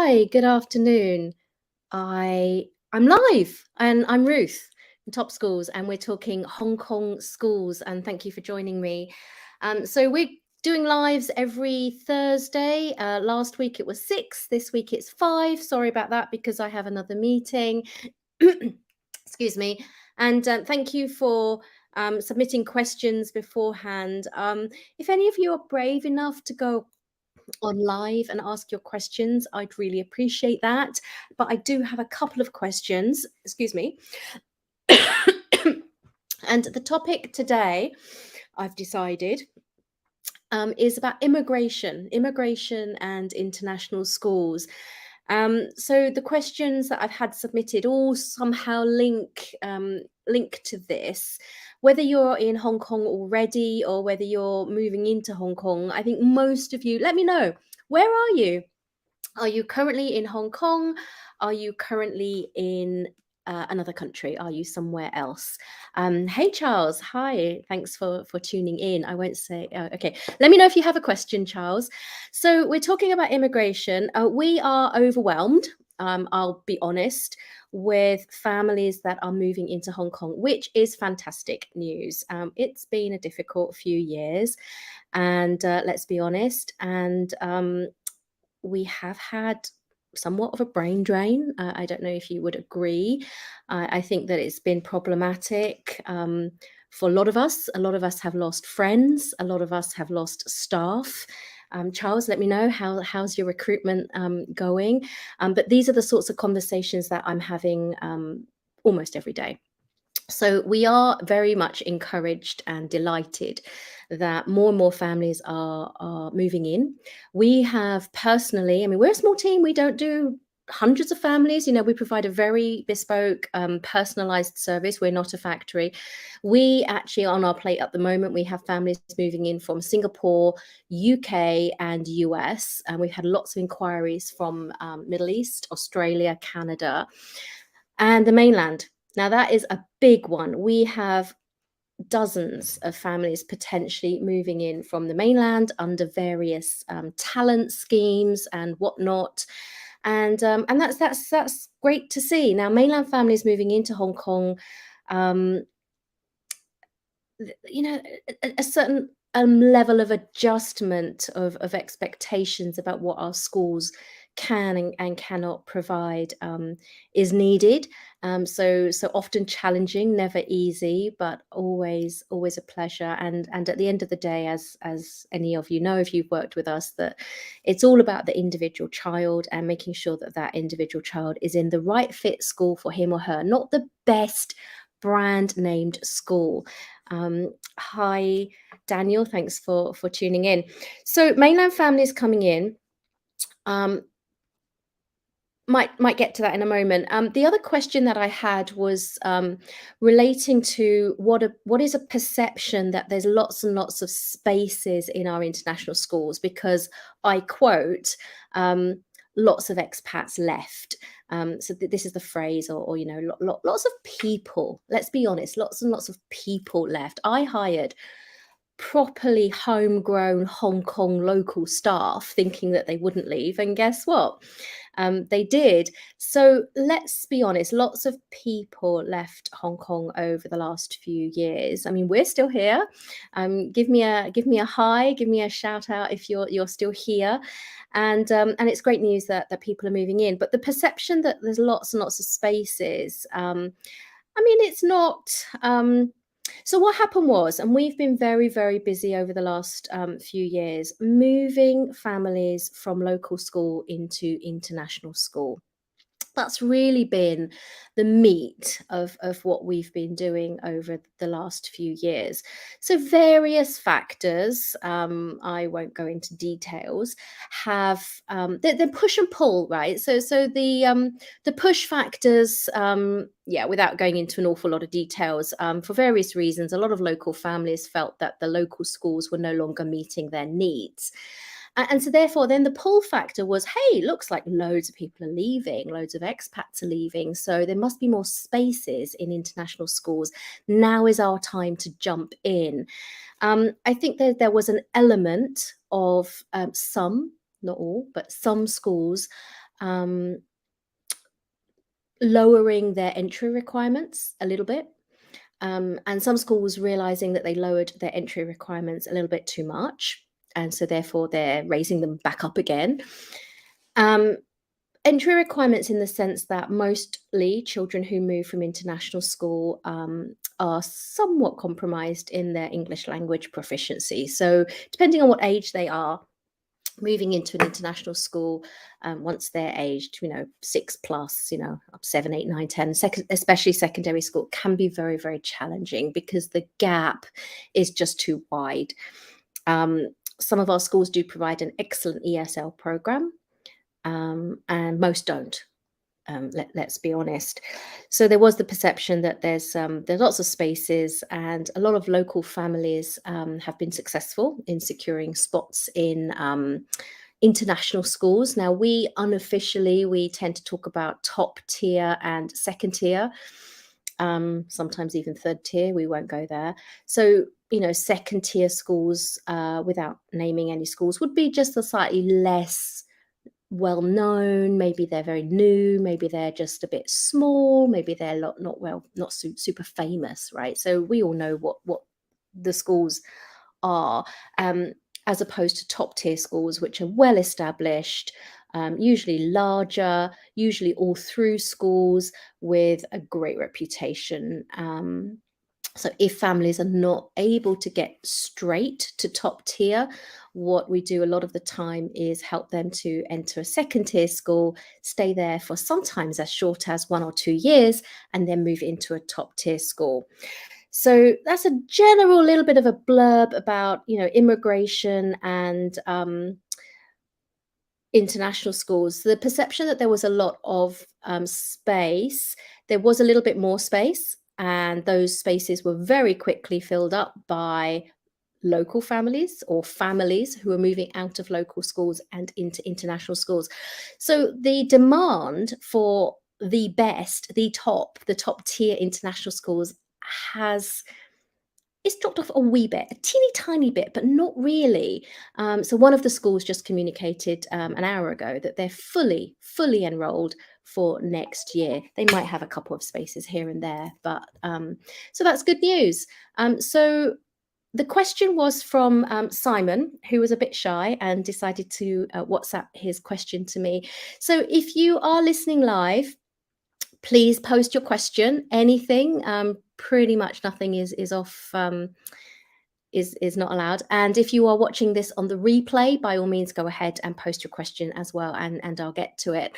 Hi, good afternoon. I'm I'm live and I'm Ruth from Top Schools, and we're talking Hong Kong schools. And thank you for joining me. So we're doing lives every Thursday. Last week it was 6, this week it's 5. Sorry about that because I have another meeting. Excuse me. And thank you for submitting questions beforehand. If any of you are brave enough to go on live and ask your questions, I'd really appreciate that. But I do have a couple of questions, excuse me. And the topic today, I've decided, is about immigration and international schools. So the questions that I've had submitted all somehow link to this. Whether you're in Hong Kong already or whether you're moving into Hong Kong, I think most of you, let me know, where are you? Are you currently in Hong Kong? Are you currently in another country? Are you somewhere else? Hey, Charles. Hi. Thanks for tuning in. I won't say, okay. Let me know if you have a question, Charles. So we're talking about immigration. We are overwhelmed, I'll be honest, with families that are moving into Hong Kong, which is fantastic news. It's been a difficult few years, and let's be honest, and we have had somewhat of a brain drain. I don't know if you would agree. I think that it's been problematic for a lot of us. A lot of us have lost friends. A lot of us have lost staff. Charles, let me know how's your recruitment going. But these are the sorts of conversations that I'm having almost every day. So we are very much encouraged and delighted that more and more families are moving in. We have personally, I mean, we're a small team. We don't do hundreds of families. You know, we provide a very bespoke, personalized service. We're not a factory. We actually, on our plate at the moment, we have families moving in from Singapore, UK, and US. And we've had lots of inquiries from Middle East, Australia, Canada, and the mainland. Now, that is a big one. We have dozens of families potentially moving in from the mainland under various talent schemes and whatnot. And that's great to see. Now, mainland families moving into Hong Kong, you know, a certain level of adjustment of expectations about what our schools can and cannot provide is needed. So often challenging, never easy, but always a pleasure. And at the end of the day, as any of you know, if you've worked with us, that it's all about the individual child and making sure that that individual child is in the right fit school for him or her, not the best brand named school. Hi, Daniel. Thanks for tuning in. So mainland families coming in. Might get to that in a moment. The other question that I had was relating to what is a perception that there's lots and lots of spaces in our international schools, because I quote, lots of expats left. So this is the phrase, or you know, lots of people. Let's be honest, lots and lots of people left. I hired properly homegrown Hong Kong local staff thinking that they wouldn't leave, and guess what? They did. So let's be honest, lots of people left Hong Kong over the last few years. I mean, we're still here. Give me a hi, give me a shout out if you're still here. And it's great news that people are moving in. But the perception that there's lots and lots of spaces, I mean, it's not. So what happened was, and we've been very, very busy over the last few years, moving families from local school into international school. That's really been the meat of what we've been doing over the last few years. So various factors, I won't go into details, have they're push and pull, right? So the push factors, yeah, without going into an awful lot of details, for various reasons, a lot of local families felt that the local schools were no longer meeting their needs. And so therefore, then the pull factor was, hey, looks like loads of people are leaving, loads of expats are leaving. So there must be more spaces in international schools. Now is our time to jump in. I think that there was an element of some, not all, but some schools lowering their entry requirements a little bit. And some schools realizing that they lowered their entry requirements a little bit too much. And so therefore they're raising them back up again. Um, Entry requirements in the sense that mostly children who move from international school are somewhat compromised in their English language proficiency. So depending on what age they are, moving into an international school once they're aged, 6 plus, up 7, 8, 9, 10, especially secondary school, can be very, very challenging because the gap is just too wide. Some of our schools do provide an excellent ESL program, and most don't. Let's be honest. So there was the perception that there's lots of spaces, and a lot of local families have been successful in securing spots in international schools. Now, we unofficially we tend to talk about top tier and second tier, sometimes even third tier. We won't go there. So second tier schools, without naming any schools, would be just a slightly less well known. Maybe they're very new, maybe they're just a bit small, maybe they're not super famous, right? So we all know what the schools are, as opposed to top tier schools, which are well established, usually larger, usually all through schools with a great reputation. So if families are not able to get straight to top tier, what we do a lot of the time is help them to enter a second tier school, stay there for sometimes as short as 1 or 2 years, and then move into a top tier school. So that's a general little bit of a blurb about immigration and international schools. The perception that there was a lot of space, there was a little bit more space, and those spaces were very quickly filled up by local families or families who are moving out of local schools and into international schools. So the demand for the best, the top tier international schools has it's dropped off a wee bit, a teeny tiny bit, but not really. So one of the schools just communicated an hour ago that they're fully enrolled for next year. They might have a couple of spaces here and there, but so that's good news. So the question was from Simon, who was a bit shy and decided to WhatsApp his question to me. So if you are listening live, please post your question. Anything, pretty much nothing is off. Is not allowed. And if you are watching this on the replay, by all means, go ahead and post your question as well, and I'll get to it.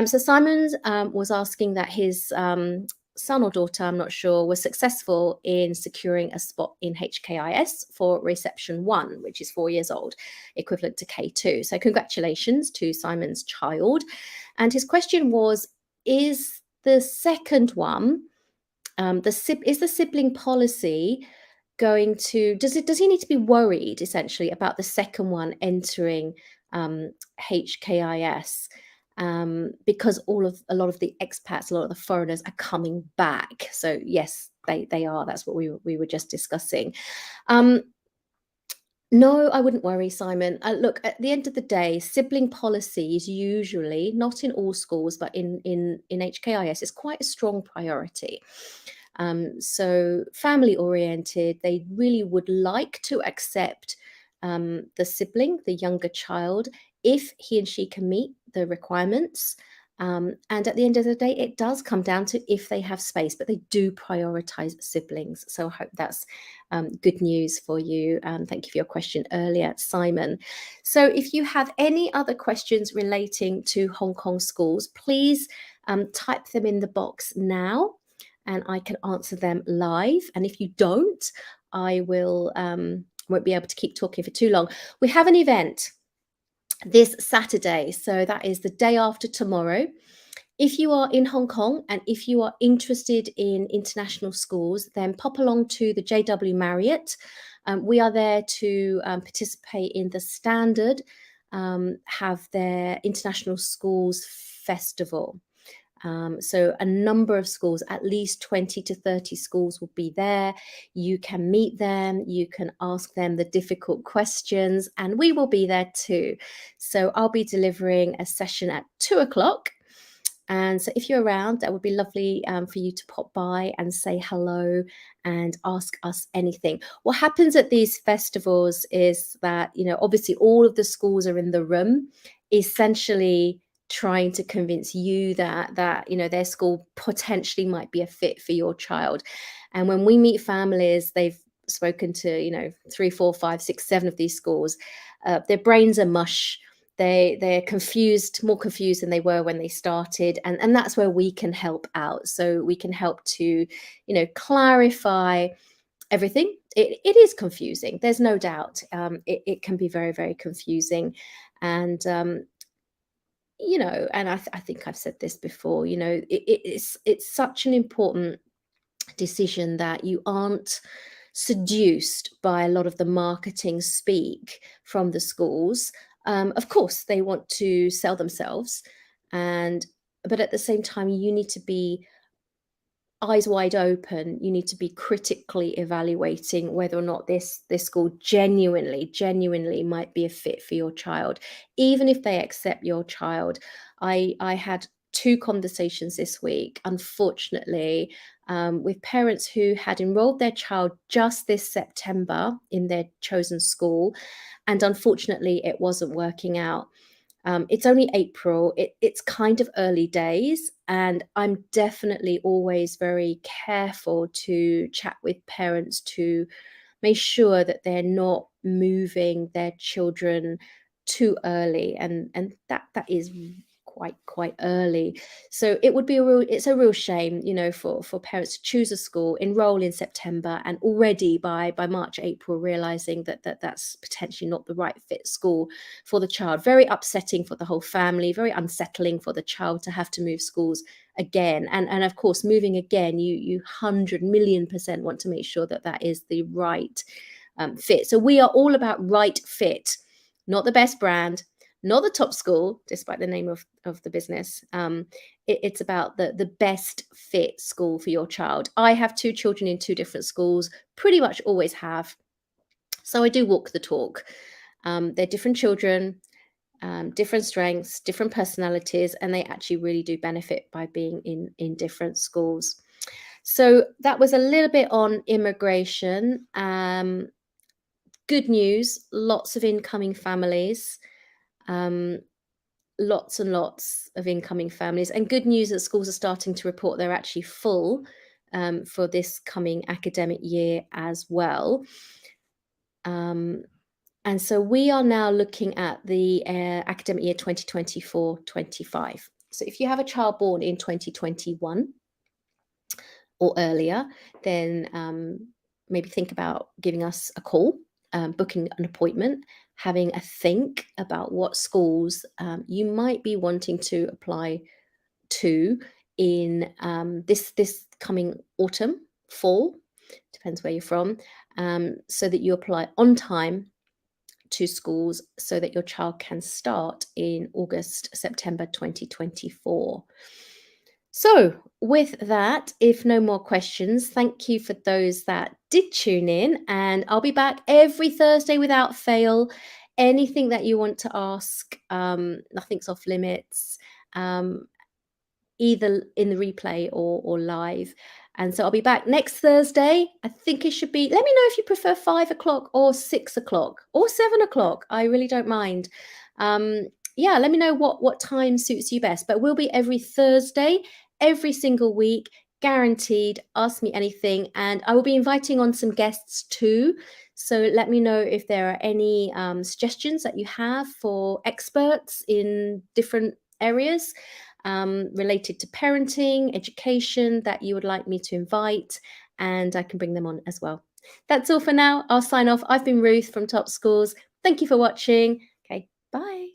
So Simon was asking that his son or daughter, I'm not sure, was successful in securing a spot in HKIS for reception 1, which is 4 years old, equivalent to K2. So congratulations to Simon's child. And his question was, is the second one, is the sibling policy going to, does he need to be worried essentially about the second one entering HKIS, because a lot of the expats, a lot of the foreigners are coming back? So yes, they are. That's what we were just discussing. No, I wouldn't worry, Simon. Look, at the end of the day, sibling policy is usually, not in all schools, but in HKIS, is quite a strong priority. So family oriented, they really would like to accept the sibling, the younger child, if he and she can meet the requirements. And at the end of the day, it does come down to if they have space, but they do prioritize siblings. So I hope that's good news for you. Thank you for your question earlier, Simon. So if you have any other questions relating to Hong Kong schools, please type them in the box now, and I can answer them live. And if you don't, I won't be able to keep talking for too long. We have an event this Saturday, so that is the day after tomorrow. If you are in Hong Kong and if you are interested in international schools, then pop along to the JW Marriott. We are there to participate in the Standard, have their International Schools Festival. So a number of schools, at least 20 to 30 schools will be there. You can meet them, you can ask them the difficult questions, and we will be there too. So I'll be delivering a session at 2 o'clock. And so if you're around, that would be lovely for you to pop by and say hello and ask us anything. What happens at these festivals is that, obviously all of the schools are in the room, essentially trying to convince you that their school potentially might be a fit for your child. And when we meet families, they've spoken to 3, 4, 5, 6, 7 of these schools. Their brains are mush. They're confused, more confused than they were when they started, and that's where we can help out. So we can help to clarify everything. It is confusing, there's no doubt. It can be very, very confusing. And I think I've said this before. It's such an important decision that you aren't seduced by a lot of the marketing speak from the schools. Of course, they want to sell themselves, and but at the same time, you need to be eyes wide open. You need to be critically evaluating whether or not this school genuinely might be a fit for your child, even if they accept your child. I had two conversations this week, unfortunately, with parents who had enrolled their child just this September in their chosen school, and unfortunately, it wasn't working out. It's only April. It's kind of early days, and I'm definitely always very careful to chat with parents to make sure that they're not moving their children too early, and that is quite early. So it's a real shame, for parents to choose a school, enroll in September, and already by March, April, realizing that's potentially not the right fit school for the child. Very upsetting for the whole family, very unsettling for the child to have to move schools again. And of course, moving again, you 100 million% want to make sure that is the right fit. So we are all about right fit, not the best brand, not the top school, despite the name of the business. It's about the best fit school for your child. I have two children in two different schools, pretty much always have. So I do walk the talk. They're different children, different strengths, different personalities, and they actually really do benefit by being in different schools. So that was a little bit on immigration. Good news, lots of incoming families. Lots and lots of incoming families, and good news that schools are starting to report they're actually full for this coming academic year as well. And so we are now looking at the academic year 2024-25. So if you have a child born in 2021 or earlier, then maybe think about giving us a call, booking an appointment, having a think about what schools you might be wanting to apply to in this coming autumn, fall, depends where you're from, so that you apply on time to schools so that your child can start in August, September 2024. So, with that, if no more questions, thank you for those that did tune in, and I'll be back every Thursday without fail. Anything that you want to ask, nothing's off limits, either in the replay or live. And so I'll be back next Thursday. I think it should be, let me know if you prefer 5 o'clock or 6 o'clock or 7 o'clock. I really don't mind. Yeah, let me know what time suits you best. But we'll be every Thursday, every single week, guaranteed. Ask me anything. And I will be inviting on some guests too. So let me know if there are any suggestions that you have for experts in different areas related to parenting, education that you would like me to invite, and I can bring them on as well. That's all for now. I'll sign off. I've been Ruth from Top Schools. Thank you for watching. Okay, bye.